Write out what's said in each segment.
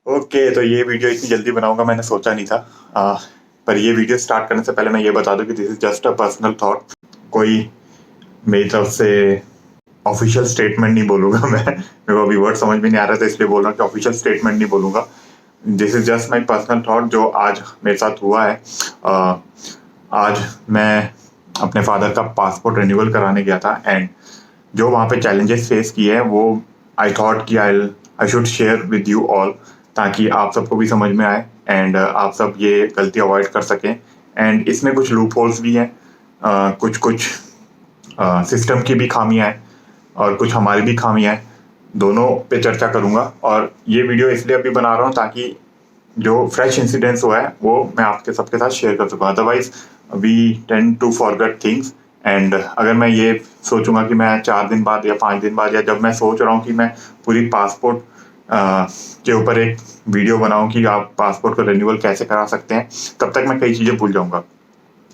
Okay, तो ये video इतनी जल्दी बनाऊंगा मैंने सोचा नहीं था। आ, पर ये वीडियो स्टार्ट करने से पहले मैं ये बता दूं कि this is just a personal thought. कोई मेरी तरफ से ऑफिशियल स्टेटमेंट नहीं बोलूंगा मैं। मेरे को अभी वर्ड समझ में नहीं आ रहा था इसलिए बोल रहा हूँ कि ऑफिशियल स्टेटमेंट नहीं बोलूंगा। This is just my personal thought जो आज मेरे साथ हुआ है। आ, आज मैं अपने फादर का पासपोर्ट रिन्यूअल कराने गया था एंड जो वहाँ पे चैलेंजेस फेस किए हैं वो आई थॉट कि I should share with you all, ताकि आप सबको भी समझ में आए एंड आप सब ये गलती अवॉइड कर सकें। एंड इसमें कुछ लूप होल्स भी हैं, कुछ कुछ सिस्टम की भी खामियां हैं और कुछ हमारी भी खामियां हैं। दोनों पे चर्चा करूंगा और ये वीडियो इसलिए अभी बना रहा हूँ ताकि जो फ्रेश इंसिडेंट्स हुआ है वो मैं आपके सबके साथ शेयर कर सकूँ। Otherwise we tend to forget things and अगर मैं ये सोचूंगा कि मैं 4 दिन बाद या 5 दिन बाद या जब मैं सोच रहा हूँ कि मैं पूरी पासपोर्ट के ऊपर एक वीडियो बनाऊं कि आप पासपोर्ट को रिन्यूअल कैसे करा सकते हैं, तब तक मैं कई चीज़ें भूल जाऊंगा।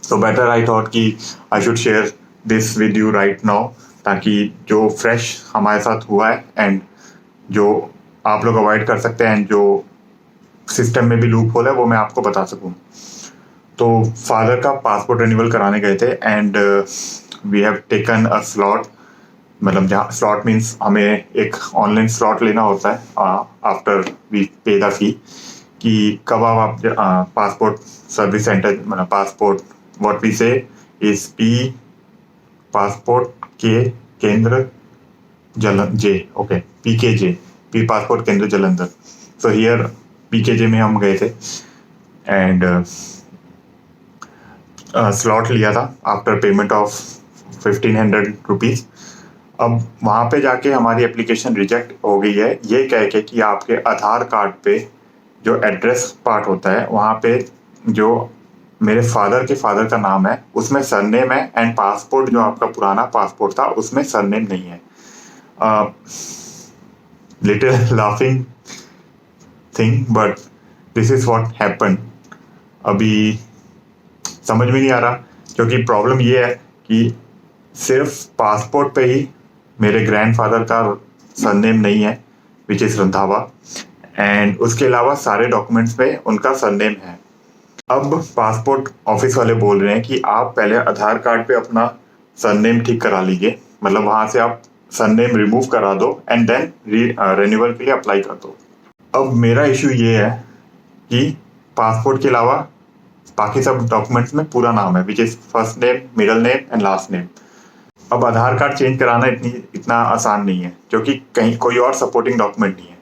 सो बेटर आई थॉट कि I should share this with you right now, ताकि जो फ्रेश हमारे साथ हुआ है एंड जो आप लोग अवॉइड कर सकते हैं एंड जो सिस्टम में भी लूप होल है वो मैं आपको बता सकूं। तो फादर का पासपोर्ट रिन्यूअल कराने गए थे and we have taken a slot. मतलब जहाँ स्लॉट मीन्स हमें एक ऑनलाइन स्लॉट लेना होता है आफ्टर वी पे द फी, कि कब आप पासपोर्ट सर्विस सेंटर, मतलब पासपोर्ट व्हाट वी से इज पी पासपोर्ट के केंद्र जे, ओके PKJ, पी पासपोर्ट केंद्र जलंधर। सो हियर PKJ में हम गए थे एंड स्लॉट लिया था आफ्टर पेमेंट ऑफ 1500 रुपीज़। अब वहाँ पे जाके हमारी एप्लीकेशन रिजेक्ट हो गई है ये कह के कि आपके आधार कार्ड पे जो एड्रेस पार्ट होता है वहाँ पे जो मेरे फादर का नाम है उसमें सरनेम है एंड पासपोर्ट जो आपका पुराना पासपोर्ट था उसमें सरनेम नहीं है। Little laughing thing but this is what happen. अभी समझ में नहीं आ रहा क्योंकि प्रॉब्लम ये है कि सिर्फ पासपोर्ट पे ही मेरे ग्रैंडफादर का सरनेम नहीं है विच इज़ रंधावा, एंड उसके अलावा सारे डॉक्यूमेंट्स पे उनका सरनेम है। अब पासपोर्ट ऑफिस वाले बोल रहे हैं कि आप पहले आधार कार्ड पे अपना सरनेम ठीक करा लीजिए, मतलब वहाँ से आप सरनेम रिमूव करा दो एंड देन रिन्यूअल के लिए अप्लाई कर दो। अब मेरा इशू ये है कि पासपोर्ट के अलावा बाकी सब डॉक्यूमेंट्स में पूरा नाम है which is first name, middle name and last name. अब आधार कार्ड चेंज कराना इतना आसान नहीं है क्योंकि कहीं कोई और सपोर्टिंग डॉक्यूमेंट नहीं है।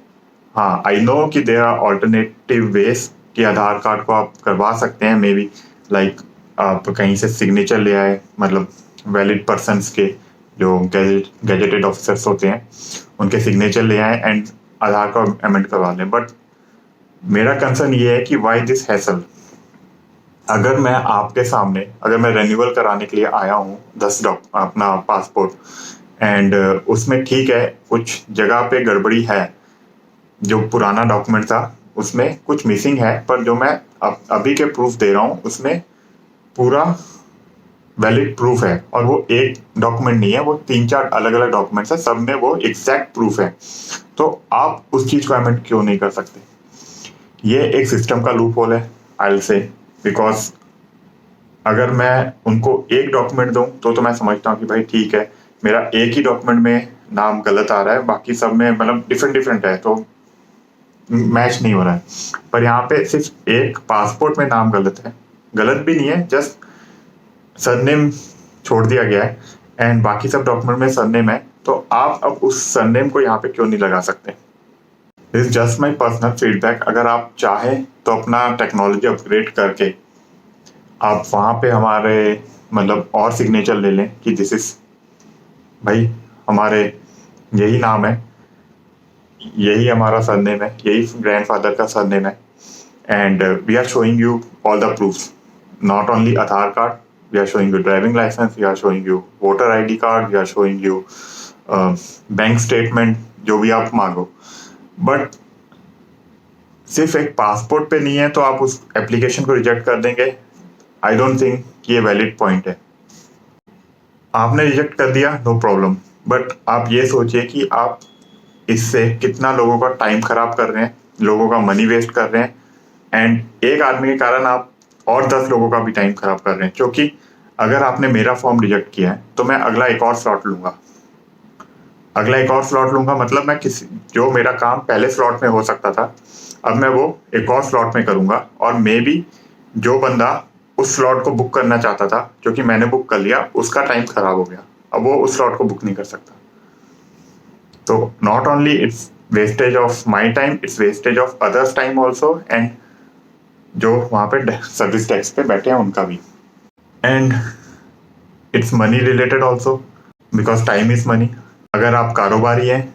हाँ, आई नो कि देयर आर ऑल्टरनेटिव वेज कि आधार कार्ड को आप करवा सकते हैं, मे बी लाइक आप कहीं से सिग्नेचर ले आए, मतलब वैलिड पर्सनस के जो गैजेटेड ऑफिसर्स होते हैं उनके सिग्नेचर ले आए एंड आधार कार्ड अमेंड करवा लें। बट मेरा कंसर्न ये है कि वाई दिस हैसल। अगर मैं आपके सामने, अगर मैं रेन्यूअल कराने के लिए आया हूँ 10 अपना पासपोर्ट एंड उसमें ठीक है कुछ जगह पे गड़बड़ी है, जो पुराना डॉक्यूमेंट था उसमें कुछ मिसिंग है, पर जो मैं अभी के प्रूफ दे रहा हूँ उसमें पूरा वैलिड प्रूफ है और वो एक डॉक्यूमेंट नहीं है, वो 3-4 अलग अलग डॉक्यूमेंट्स है, सब में वो एग्जैक्ट प्रूफ है। तो आप उस चीज़ को अमेंड क्यों नहीं कर सकते? ये एक सिस्टम का लूप होल है आई विल से, बिकॉज अगर मैं उनको एक डॉक्यूमेंट दूं तो मैं समझता हूँ कि भाई ठीक है मेरा एक ही डॉक्यूमेंट में नाम गलत आ रहा है, बाकी सब में मतलब डिफरेंट डिफरेंट है तो मैच नहीं हो रहा है। पर यहाँ पे सिर्फ एक पासपोर्ट में नाम गलत है, गलत भी नहीं है, जस्ट सरनेम छोड़ दिया गया है एंड बाकी सब डॉक्यूमेंट में सरनेम है। तो आप अब उस सरनेम को यहाँ पे क्यों नहीं लगा सकते? This just my personal feedback. अगर आप चाहें तो अपना टेक्नोलॉजी अपग्रेड करके आप वहाँ पे हमारे मतलब और सिग्नेचर ले लें कि दिस इज भाई हमारे यही नाम है, यही हमारा सरनेम है, यही ग्रैंडफादर का सरनेम है and we are showing you all the proofs, not only Aadhaar card, we are showing you driving licence, we are showing you voter ID card, we are showing you bank statement, जो भी आप मांगो। But सिर्फ एक passport पे नहीं है तो आप उस एप्लीकेशन को रिजेक्ट कर देंगे। आई डोंट थिंक कि ये वैलिड पॉइंट है। आपने रिजेक्ट कर दिया, नो प्रॉब्लम, बट आप ये सोचिए कि आप इससे कितना लोगों का टाइम खराब कर रहे हैं लोगों का मनी वेस्ट कर रहे हैं, एंड एक आदमी के कारण आप और 10 लोगों का भी टाइम खराब कर रहे हैं, क्योंकि अगर आपने मेरा फॉर्म रिजेक्ट किया है तो मैं अगला एक और स्लॉट लूंगा। अगला एक और स्लॉट लूंगा मतलब मैं किसी जो मेरा काम पहले स्लॉट में हो सकता था, अब मैं वो एक और स्लॉट में करूंगा, और मे बी जो बंदा उस स्लॉट को बुक करना चाहता था, जो कि मैंने बुक कर लिया, उसका टाइम खराब हो गया, अब वो उस स्लॉट को बुक नहीं कर सकता। तो not only it's wastage of my time, it's wastage of others time also, and जो वहां पे सर्विस डेस्क पे बैठे हैं उनका भी, and it's money related also, because time is money. अगर आप कारोबारी हैं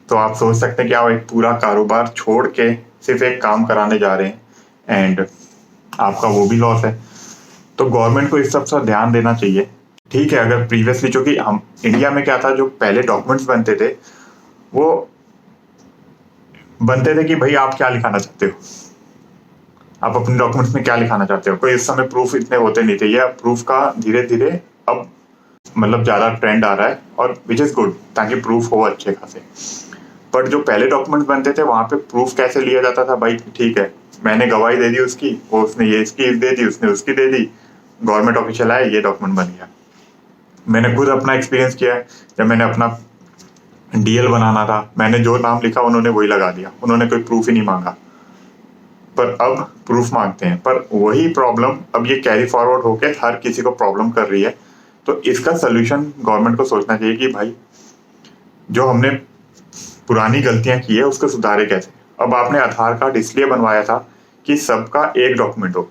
तो आप सोच सकते हैं कि आप एक पूरा कारोबार छोड़ के सिर्फ एक काम कराने जा रहे हैं, एंड आपका वो भी लॉस है। तो गवर्नमेंट को इस सब पर ध्यान देना चाहिए। ठीक है, अगर प्रीवियसली, क्योंकि हम इंडिया में क्या था, जो पहले डॉक्यूमेंट्स बनते थे वो बनते थे कि भाई आप क्या लिखाना चाहते हो, आप अपने डॉक्यूमेंट्स में क्या लिखाना चाहते हो। कोई इस समय प्रूफ इतने होते नहीं थे, या प्रूफ का धीरे धीरे अब मतलब ज्यादा ट्रेंड आ रहा है, और विच इज गुड, ताकि प्रूफ हो अच्छे खासे। बट जो पहले डॉक्यूमेंट्स बनते थे वहां पे प्रूफ कैसे लिया जाता था, भाई ठीक है मैंने गवाही दे दी उसकी, वो उसने ये इसकी दे दी, उसने उसकी दे दी, गवर्नमेंट ऑफिशियल आया, ये डॉक्यूमेंट बन गया। मैंने खुद अपना एक्सपीरियंस किया है, जब मैंने अपना डीएल बनाना था, मैंने जो नाम लिखा उन्होंने वही लगा दिया, उन्होंने कोई प्रूफ ही नहीं मांगा। पर अब प्रूफ मांगते हैं, पर वही प्रॉब्लम अब ये कैरी फॉरवर्ड होके हर किसी को प्रॉब्लम कर रही है। तो इसका सोल्यूशन गवर्नमेंट को सोचना चाहिए कि भाई जो हमने पुरानी गलतियां की है उसको सुधारे कैसे। अब आपने आधार कार्ड इसलिए बनवाया था कि सबका एक डॉक्यूमेंट हो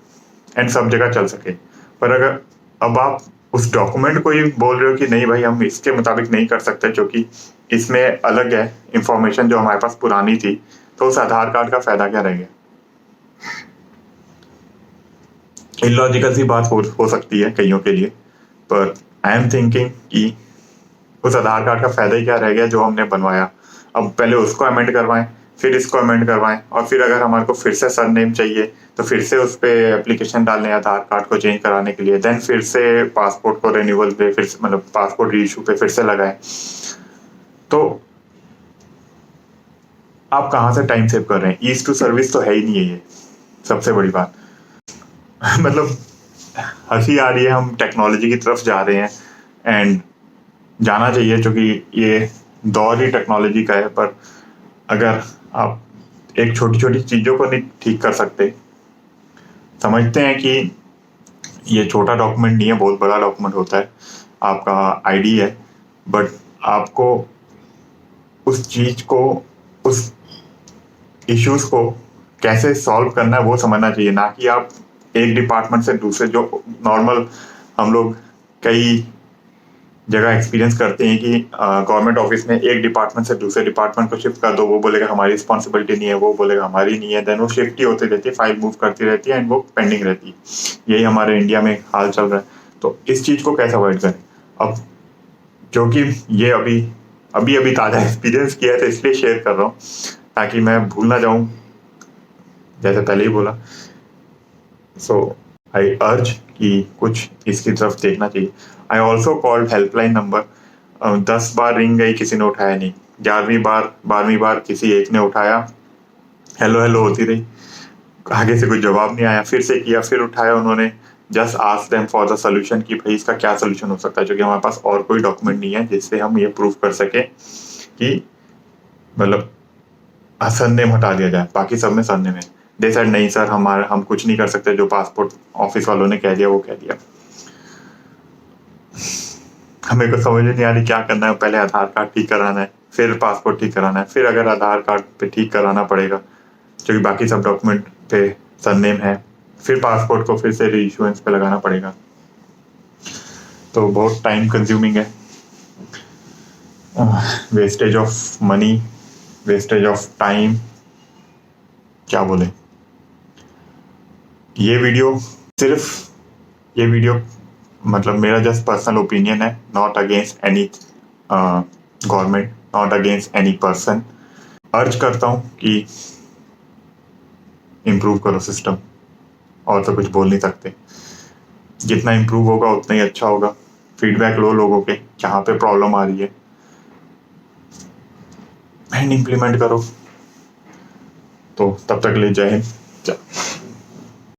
एंड सब जगह चल सके, पर अगर अब आप उस डॉक्यूमेंट को ही बोल रहे हो कि नहीं भाई हम इसके मुताबिक नहीं कर सकते क्योंकि इसमें अलग है इंफॉर्मेशन जो हमारे पास पुरानी थी, तो उस आधार कार्ड का फायदा क्या रह गया। इलॉजिकल सी बात हो सकती है कईयों के लिए, पर आई एम थिंकिंग कि उस आधार कार्ड का फायदा ही क्या रह गया जो हमने बनवाया। अब पहले उसको अमेंड करवाएं, फिर इसको अमेंड करवाएं, और फिर अगर हमारे को फिर से सरनेम चाहिए तो फिर से उस पर एप्लीकेशन डालने आधार कार्ड को चेंज कराने के लिए, देन फिर से पासपोर्ट को रिन्यूअल पे फिर से मतलब पासपोर्ट रीइश्यू पे फिर से लगाएं। तो आप कहाँ से टाइम सेव कर रहे हैं, ईज टू सर्विस तो है ही नहीं है ये सबसे बड़ी बात। मतलब हंसी आ रही है, हम टेक्नोलॉजी की तरफ जा रहे हैं, एंड जाना चाहिए क्योंकि ये दौर ही टेक्नोलॉजी का है, पर अगर आप एक छोटी छोटी चीज़ों को नहीं ठीक कर सकते, समझते हैं कि ये छोटा डॉक्यूमेंट नहीं है, बहुत बड़ा डॉक्यूमेंट होता है, आपका आईडी है, बट आपको उस चीज़ को, उस इश्यूज को कैसे सॉल्व करना है वो समझना चाहिए, ना कि आप एक डिपार्टमेंट से दूसरे, जो नॉर्मल हम लोग कई जगह एक्सपीरियंस करते हैं कि गवर्नमेंट ऑफिस में एक डिपार्टमेंट से दूसरे डिपार्टमेंट को शिफ्ट कर दो, वो बोलेगा हमारी रिस्पॉन्सिबिलिटी नहीं है, वो बोलेगा हमारी नहीं है, देन वो शिफ्ट ही होती रहती है, फाइल मूव करती रहती है, एंड वो पेंडिंग रहती है। यही हमारे इंडिया में हाल चल रहा है। तो इस चीज़ को कैसे अवॉइड करें। अब क्योंकि ये अभी अभी अभी ताज़ा एक्सपीरियंस किया है तो इसलिए शेयर कर रहा हूँ, ताकि मैं भूल ना जाऊँ, जैसे पहले ही बोला। सो आई अर्ज कि कुछ इसकी तरफ देखना चाहिए। I also called helpline number, 10 bar ring गई, किसी ने उठाया नहीं। 12वीं बार किसी एक ने उठाया, हेलो हेलो होती रही, आगे से कोई जवाब नहीं आया, फिर से किया, फिर उठाया उन्होंने, just ask them for the solution कि भाई इसका क्या सोल्यूशन हो सकता है, क्योंकि हमारे पास और कोई डॉक्यूमेंट नहीं है जिससे हम ये प्रूव कर सके कि मतलब सरनेम हटा दिया जाए, बाकी सब में सरनेम है। दे सेड नहीं सर, हम कुछ नहीं कर सकते, जो पासपोर्ट ऑफिस वालों ने कह दिया वो कह दिया। हमें को समझ नहीं आ रही क्या करना है, पहले आधार कार्ड ठीक कराना है, फिर पासपोर्ट ठीक कराना है, फिर अगर आधार कार्ड पे ठीक कराना पड़ेगा क्योंकि बाकी सब डॉक्यूमेंट पे सरनेम है, फिर पासपोर्ट को फिर से रीइश्यूएंस पे लगाना पड़ेगा, तो बहुत टाइम कंज्यूमिंग है, wastage of money, wastage of time, क्या बोले। ये वीडियो मतलब मेरा जस्ट पर्सनल ओपिनियन है, not against any government, not against any person. अर्ज करता हूँ कि इम्प्रूव करो सिस्टम, और तो कुछ बोल नहीं सकते। जितना इम्प्रूव होगा उतना ही अच्छा होगा। फीडबैक लो लोगों के, जहाँ पे प्रॉब्लम आ रही है, एंड इम्प्लीमेंट करो। तो तब तक के लिए जय हिंद।